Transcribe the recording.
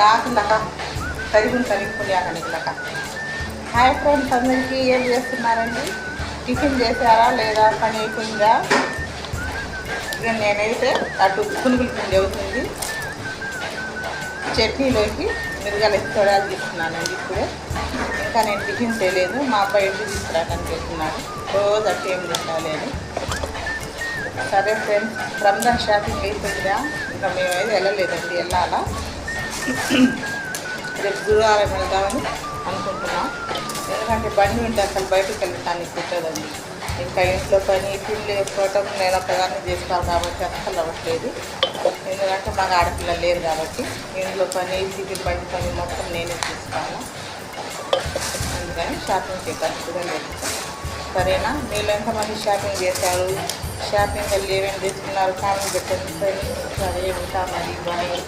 కాకుండాక తరిగిపోయాక నీకులక. Hi friends, అందరికీ ఏం చేస్తున్నారండి? టిఫిన్ చేశారా లేదా? పని అయిపోయిందా? ఇక నేనైతే అటు పునుగులు పిండి అవుతుంది, చట్నీలోకి మిరగాయలు వేసి తొడాలు తీసుకున్నానండి ఇప్పుడే. ఇంకా నేను టిఫిన్ చేయలేదు, మా అబ్బాయి ఇంటికి తీసుకురావడానికి వెళ్తున్నాడు. రోజు అట్టు ఏం తింటాలేదు. సరే ఫ్రెండ్స్, రంజాన్ షాపింగ్ అయిపోయిందా? ఇంకా మేమైతే వెళ్ళలేదండి, వెళ్ళాలా. రేపు గురువారం వెళ్దామని అనుకుంటున్నాం. ఎందుకంటే బండి ఉంటే అసలు బయటకు వెళ్ళటానికి కుట్టదండి. ఇంకా ఇంట్లో పని పిల్లలు వేసుకోవటం నేను ఒకదాన్ని చేస్తాను కాబట్టి అస్సలు అవ్వట్లేదు. ఎందుకంటే మాకు ఆడపిల్లలు లేరు కాబట్టి ఇంట్లో పని టిఫిన్ బండి పని మొత్తం నేనే చూస్తాను. అందుకని షాపింగ్ చేయకుండా లేదు. సరేనా? మీరు ఎంతమంది షాపింగ్ చేశారు? షాపింగ్ వెళ్ళి ఏమేమి తెచ్చుకున్నారు? కామెంట్ పెట్టండి. సరే, ఉంటా మరి. బాయ్.